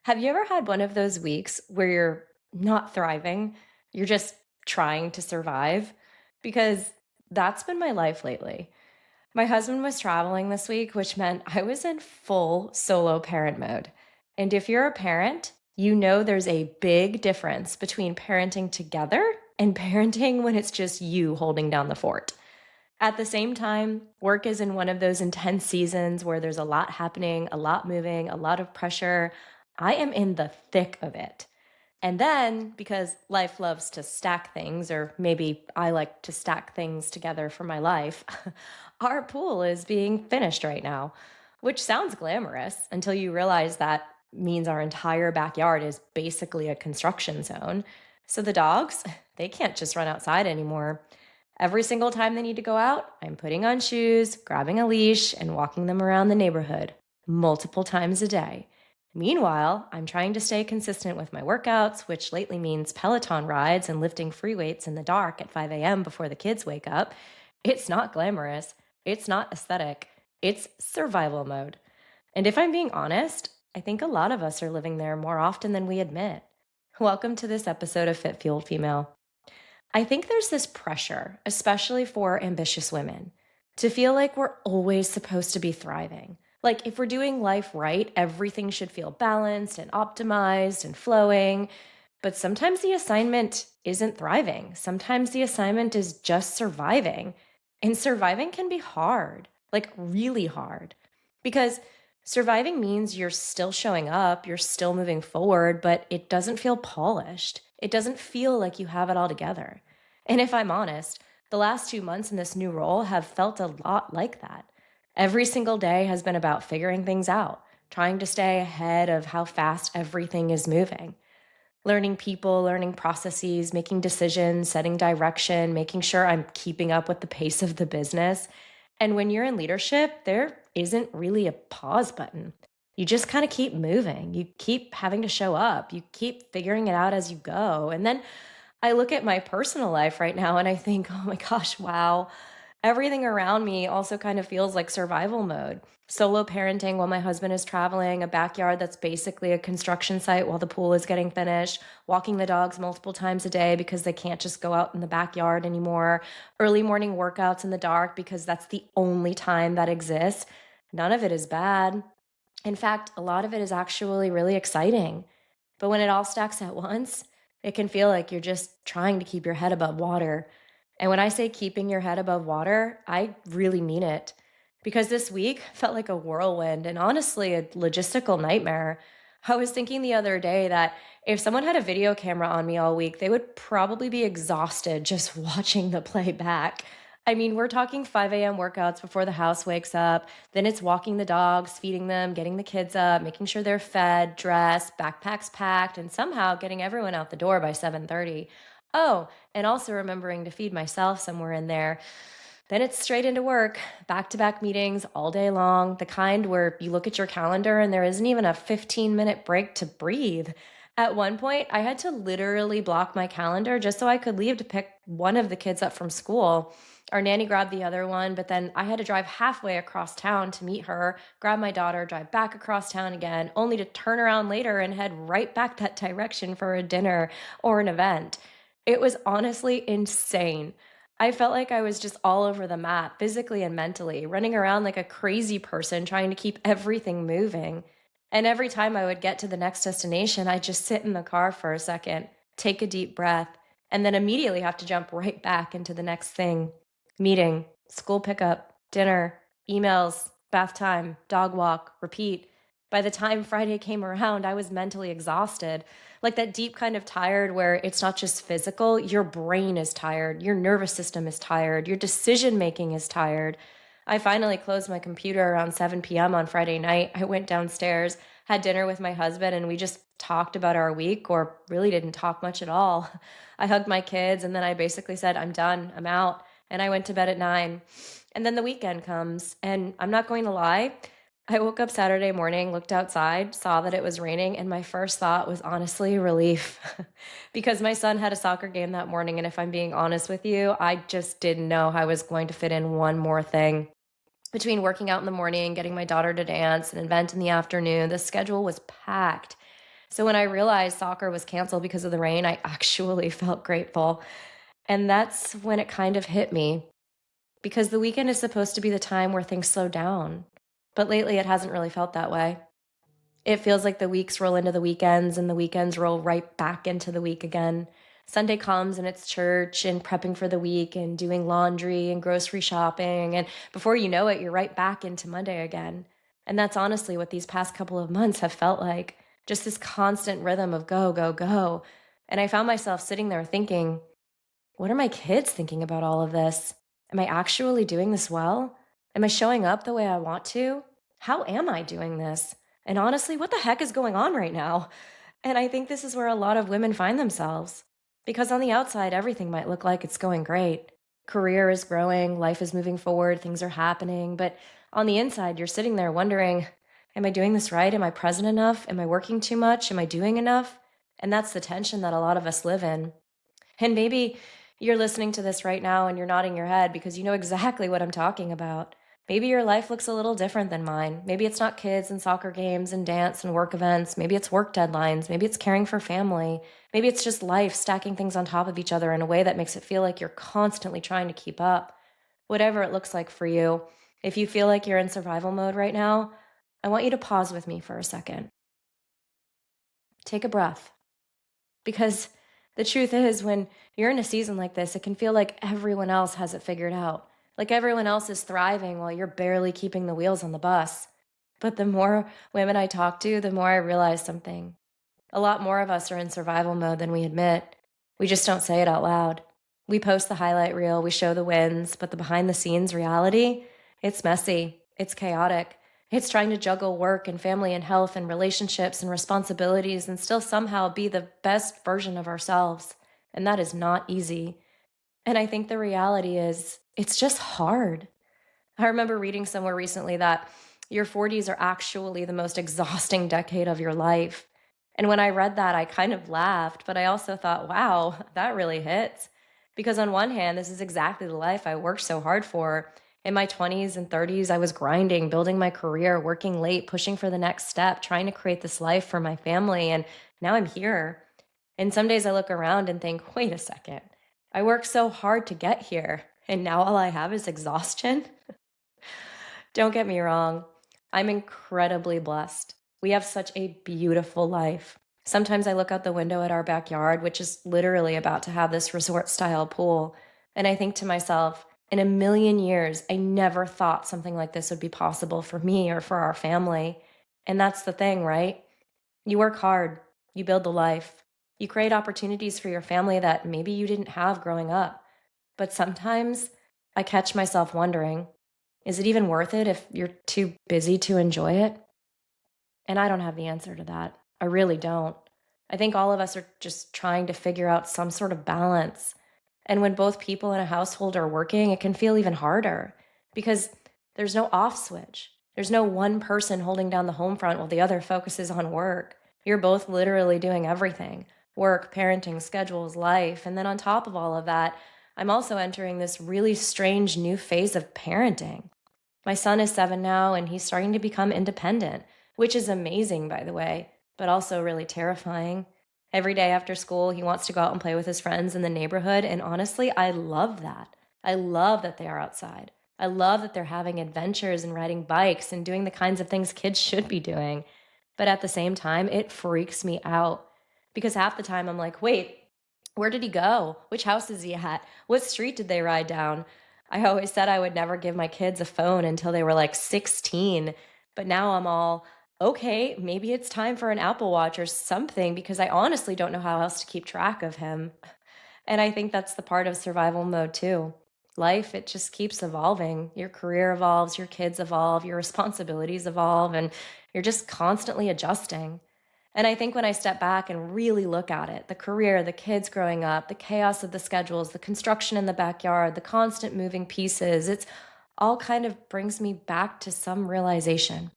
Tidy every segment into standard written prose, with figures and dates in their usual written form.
Have you ever had one of those weeks where you're not thriving? You're just trying to survive? Because that's been my life lately. My husband was traveling this week, which meant I was in full solo parent mode. And if you're a parent, you know there's a big difference between parenting together and parenting when it's just you holding down the fort. At the same time, work is in one of those intense seasons where there's a lot happening, a lot moving, a lot of pressure. I am in the thick of it. And then, because life loves to stack things, or maybe I like to stack things together for my life, our pool is being finished right now, which sounds glamorous until you realize that means our entire backyard is basically a construction zone. So the dogs, they can't just run outside anymore. Every single time they need to go out, I'm putting on shoes, grabbing a leash, and walking them around the neighborhood multiple times a day. Meanwhile, I'm trying to stay consistent with my workouts, which lately means Peloton rides and lifting free weights in the dark at 5 a.m. before the kids wake up. It's not glamorous. It's not aesthetic. It's survival mode. And if I'm being honest, I think a lot of us are living there more often than we admit. Welcome to this episode of Fit Fueled Female. I think there's this pressure, especially for ambitious women, to feel like we're always supposed to be thriving. Like, if we're doing life right, everything should feel balanced and optimized and flowing. But sometimes the assignment isn't thriving. Sometimes the assignment is just surviving. And surviving can be hard, like really hard, because surviving means you're still showing up, you're still moving forward, but it doesn't feel polished. It doesn't feel like you have it all together. And if I'm honest, the last 2 months in this new role have felt a lot like that. Every single day has been about figuring things out, trying to stay ahead of how fast everything is moving, learning people, learning processes, making decisions, setting direction, making sure I'm keeping up with the pace of the business. And when you're in leadership, there isn't really a pause button. You just kind of keep moving. You keep having to show up. You keep figuring it out as you go. And then I look at my personal life right now and I think, oh my gosh, wow. Everything around me also kind of feels like survival mode. Solo parenting while my husband is traveling, a backyard that's basically a construction site while the pool is getting finished, walking the dogs multiple times a day because they can't just go out in the backyard anymore, early morning workouts in the dark because that's the only time that exists. None of it is bad. In fact, a lot of it is actually really exciting. But when it all stacks at once, it can feel like you're just trying to keep your head above water. And when I say keeping your head above water, I really mean it. Because this week felt like a whirlwind and honestly a logistical nightmare. I was thinking the other day that if someone had a video camera on me all week, they would probably be exhausted just watching the playback. I mean, we're talking 5 a.m. workouts before the house wakes up. Then it's walking the dogs, feeding them, getting the kids up, making sure they're fed, dressed, backpacks packed, and somehow getting everyone out the door by 7:30. Oh, and also remembering to feed myself somewhere in there. Then it's straight into work, back-to-back meetings all day long, the kind where you look at your calendar and there isn't even a 15-minute break to breathe. At one point, I had to literally block my calendar just so I could leave to pick one of the kids up from school. Our nanny grabbed the other one, but then I had to drive halfway across town to meet her, grab my daughter, drive back across town again, only to turn around later and head right back that direction for a dinner or an event. It was honestly insane. I felt like I was just all over the map, physically and mentally, running around like a crazy person trying to keep everything moving. And every time I would get to the next destination, I'd just sit in the car for a second, take a deep breath, and then immediately have to jump right back into the next thing: meeting, school pickup, dinner, emails, bath time, dog walk, repeat. By the time Friday came around, I was mentally exhausted, like that deep kind of tired where it's not just physical, your brain is tired, your nervous system is tired, your decision making is tired. I finally closed my computer around 7 p.m. on Friday night. I went downstairs, had dinner with my husband, and we just talked about our week, or really didn't talk much at all. I hugged my kids and then I basically said, I'm done, I'm out. And I went to bed at 9. And then the weekend comes, and I'm not going to lie. I woke up Saturday morning, looked outside, saw that it was raining, and my first thought was honestly relief because my son had a soccer game that morning. And if I'm being honest with you, I just didn't know how I was going to fit in one more thing. Between working out in the morning, getting my daughter to dance, an event in the afternoon, the schedule was packed. So when I realized soccer was canceled because of the rain, I actually felt grateful. And that's when it kind of hit me because the weekend is supposed to be the time where things slow down. But lately, it hasn't really felt that way. It feels like the weeks roll into the weekends and the weekends roll right back into the week again. Sunday comes and it's church and prepping for the week and doing laundry and grocery shopping. And before you know it, you're right back into Monday again. And that's honestly what these past couple of months have felt like, just this constant rhythm of go, go, go. And I found myself sitting there thinking, what are my kids thinking about all of this? Am I actually doing this well? Am I showing up the way I want to? How am I doing this? And honestly, what the heck is going on right now? And I think this is where a lot of women find themselves. Because on the outside, everything might look like it's going great. Career is growing, life is moving forward, things are happening. But on the inside, you're sitting there wondering, am I doing this right? Am I present enough? Am I working too much? Am I doing enough? And that's the tension that a lot of us live in. And maybe you're listening to this right now and you're nodding your head because you know exactly what I'm talking about. Maybe your life looks a little different than mine. Maybe it's not kids and soccer games and dance and work events. Maybe it's work deadlines. Maybe it's caring for family. Maybe it's just life stacking things on top of each other in a way that makes it feel like you're constantly trying to keep up. Whatever it looks like for you, if you feel like you're in survival mode right now, I want you to pause with me for a second. Take a breath. Because the truth is, when you're in a season like this, it can feel like everyone else has it figured out. Like everyone else is thriving while you're barely keeping the wheels on the bus. But the more women I talk to, the more I realize something. A lot more of us are in survival mode than we admit. We just don't say it out loud. We post the highlight reel, we show the wins, but the behind the scenes reality, it's messy, it's chaotic. It's trying to juggle work and family and health and relationships and responsibilities and still somehow be the best version of ourselves. And that is not easy. And I think the reality is, it's just hard. I remember reading somewhere recently that your 40s are actually the most exhausting decade of your life. And when I read that, I kind of laughed, but I also thought, wow, that really hits. Because on one hand, this is exactly the life I worked so hard for. In my 20s and 30s, I was grinding, building my career, working late, pushing for the next step, trying to create this life for my family. And now I'm here. And some days I look around and think, wait a second, I worked so hard to get here. And now all I have is exhaustion. Don't get me wrong. I'm incredibly blessed. We have such a beautiful life. Sometimes I look out the window at our backyard, which is literally about to have this resort style pool, and I think to myself, in a million years, I never thought something like this would be possible for me or for our family. And that's the thing, right? You work hard, you build the life, you create opportunities for your family that maybe you didn't have growing up. But sometimes I catch myself wondering, is it even worth it if you're too busy to enjoy it? And I don't have the answer to that. I really don't. I think all of us are just trying to figure out some sort of balance. And when both people in a household are working, it can feel even harder because there's no off switch. There's no one person holding down the home front while the other focuses on work. You're both literally doing everything: work, parenting, schedules, life. And then on top of all of that, I'm also entering this really strange new phase of parenting. My son is 7 now, and he's starting to become independent, which is amazing, by the way, but also really terrifying. Every day after school, he wants to go out and play with his friends in the neighborhood. And honestly, I love that. I love that they are outside. I love that they're having adventures and riding bikes and doing the kinds of things kids should be doing. But at the same time, it freaks me out because half the time I'm like, wait, where did he go? Which house is he at? What street did they ride down? I always said I would never give my kids a phone until they were like 16. But now I'm all, okay, maybe it's time for an Apple Watch or something because I honestly don't know how else to keep track of him. And I think that's the part of survival mode too. Life, it just keeps evolving. Your career evolves, your kids evolve, your responsibilities evolve, and you're just constantly adjusting. And I think when I step back and really look at it, the career, the kids growing up, the chaos of the schedules, the construction in the backyard, the constant moving pieces, it's all kind of brings me back to some realization.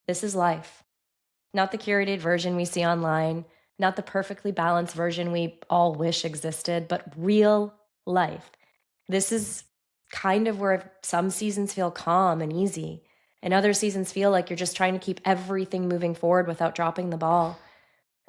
This is life, not the curated version we see online, not the perfectly balanced version we all wish existed, but real life. This is kind of where some seasons feel calm and easy, and other seasons feel like you're just trying to keep everything moving forward without dropping the ball.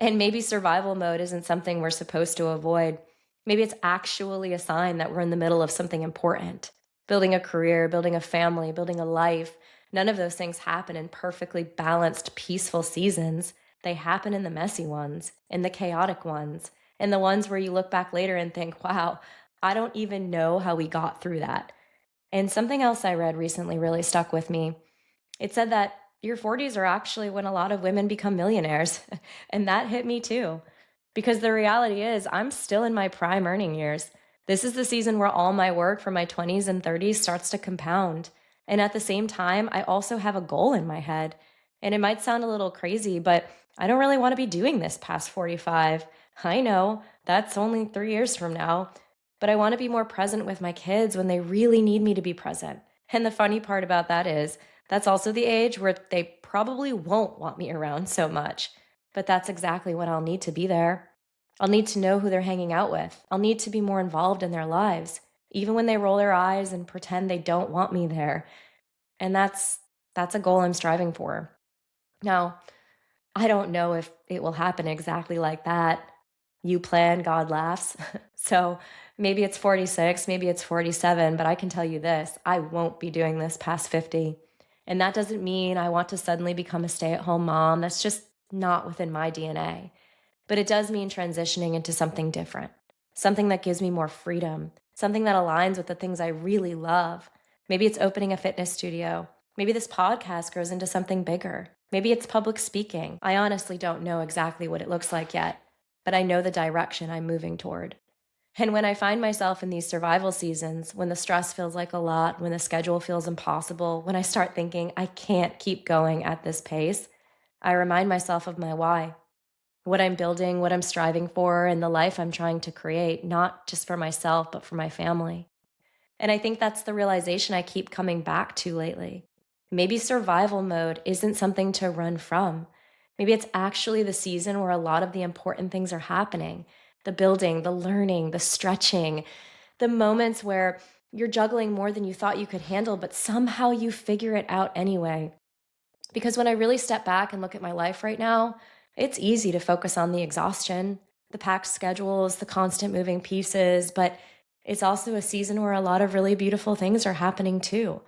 And maybe survival mode isn't something we're supposed to avoid. Maybe it's actually a sign that we're in the middle of something important, building a career, building a family, building a life. None of those things happen in perfectly balanced, peaceful seasons. They happen in the messy ones, in the chaotic ones, in the ones where you look back later and think, wow, I don't even know how we got through that. And something else I read recently really stuck with me. It said that your 40s are actually when a lot of women become millionaires. And that hit me too. Because the reality is, I'm still in my prime earning years. This is the season where all my work from my 20s and 30s starts to compound. And at the same time, I also have a goal in my head. And it might sound a little crazy, but I don't really want to be doing this past 45. I know that's only 3 years from now, but I want to be more present with my kids when they really need me to be present. And the funny part about that is, that's also the age where they probably won't want me around so much. But that's exactly when I'll need to be there. I'll need to know who they're hanging out with. I'll need to be more involved in their lives, even when they roll their eyes and pretend they don't want me there. And that's a goal I'm striving for. Now, I don't know if it will happen exactly like that. You plan, God laughs. So maybe it's 46, maybe it's 47, but I can tell you this, I won't be doing this past 50. And that doesn't mean I want to suddenly become a stay at home mom. That's just not within my DNA. But it does mean transitioning into something different, something that gives me more freedom, something that aligns with the things I really love. Maybe it's opening a fitness studio. Maybe this podcast grows into something bigger. Maybe it's public speaking. I honestly don't know exactly what it looks like yet, but I know the direction I'm moving toward. And when I find myself in these survival seasons, when the stress feels like a lot, when the schedule feels impossible, when I start thinking I can't keep going at this pace, I remind myself of my why, what I'm building, what I'm striving for, and the life I'm trying to create, not just for myself, but for my family. And I think that's the realization I keep coming back to lately. Maybe survival mode isn't something to run from. Maybe it's actually the season where a lot of the important things are happening, the building, the learning, the stretching, the moments where you're juggling more than you thought you could handle, but somehow you figure it out anyway. Because when I really step back and look at my life right now, it's easy to focus on the exhaustion, the packed schedules, the constant moving pieces, but it's also a season where a lot of really beautiful things are happening too.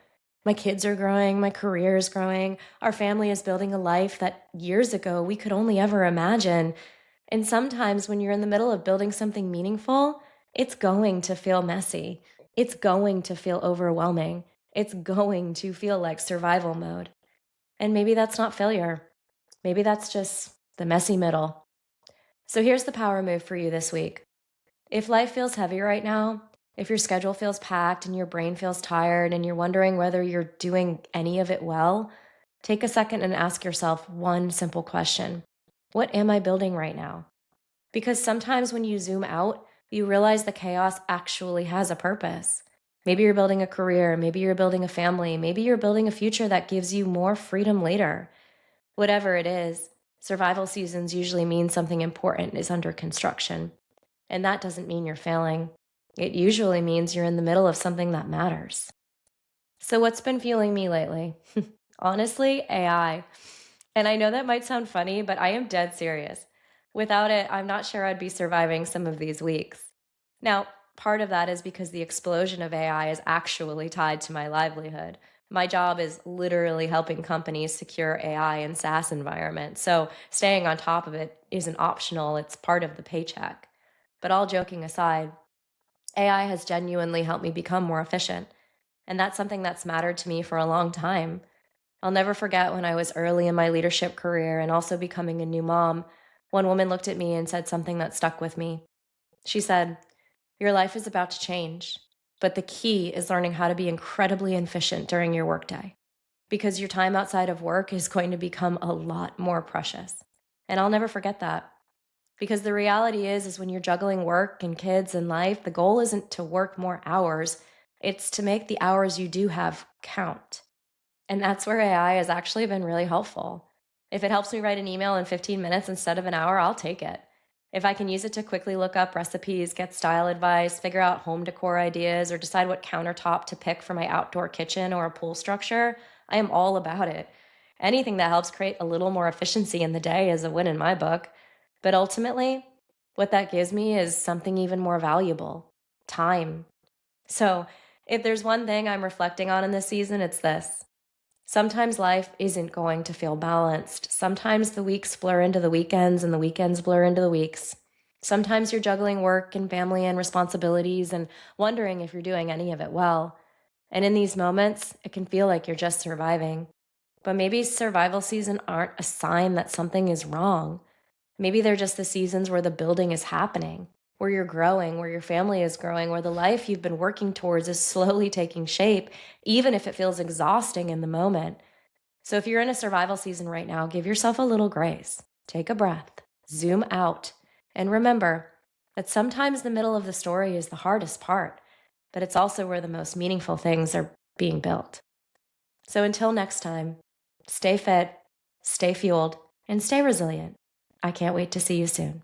My kids are growing, my career is growing, our family is building a life that years ago we could only ever imagine. And sometimes when you're in the middle of building something meaningful, it's going to feel messy. It's going to feel overwhelming. It's going to feel like survival mode. And maybe that's not failure. Maybe that's just the messy middle. So here's the power move for you this week. If life feels heavy right now, if your schedule feels packed and your brain feels tired and you're wondering whether you're doing any of it well, take a second and ask yourself one simple question. What am I building right now? Because sometimes when you zoom out, you realize the chaos actually has a purpose. Maybe you're building a career, maybe you're building a family, maybe you're building a future that gives you more freedom later. Whatever it is, survival seasons usually mean something important is under construction. And that doesn't mean you're failing. It usually means you're in the middle of something that matters. So, what's been fueling me lately? Honestly, AI. And I know that might sound funny, but I am dead serious. Without it, I'm not sure I'd be surviving some of these weeks. Now, part of that is because the explosion of AI is actually tied to my livelihood. My job is literally helping companies secure AI and SaaS environments. So, staying on top of it isn't optional, it's part of the paycheck. But all joking aside, AI has genuinely helped me become more efficient. And that's something that's mattered to me for a long time. I'll never forget when I was early in my leadership career and also becoming a new mom. One woman looked at me and said something that stuck with me. She said, your life is about to change, but the key is learning how to be incredibly efficient during your workday because your time outside of work is going to become a lot more precious. And I'll never forget that. Because the reality is when you're juggling work and kids and life, the goal isn't to work more hours, it's to make the hours you do have count. And that's where AI has actually been really helpful. If it helps me write an email in 15 minutes instead of an hour, I'll take it. If I can use it to quickly look up recipes, get style advice, figure out home decor ideas, or decide what countertop to pick for my outdoor kitchen or a pool structure, I am all about it. Anything that helps create a little more efficiency in the day is a win in my book. But ultimately, what that gives me is something even more valuable: time. So, if there's one thing I'm reflecting on in this season, it's this. Sometimes life isn't going to feel balanced. Sometimes the weeks blur into the weekends and the weekends blur into the weeks. Sometimes you're juggling work and family and responsibilities and wondering if you're doing any of it well. And in these moments, it can feel like you're just surviving. But maybe survival season aren't a sign that something is wrong. Maybe they're just the seasons where the building is happening, where you're growing, where your family is growing, where the life you've been working towards is slowly taking shape, even if it feels exhausting in the moment. So if you're in a survival season right now, give yourself a little grace. Take a breath, zoom out, and remember that sometimes the middle of the story is the hardest part, but it's also where the most meaningful things are being built. So until next time, stay fit, stay fueled, and stay resilient. I can't wait to see you soon.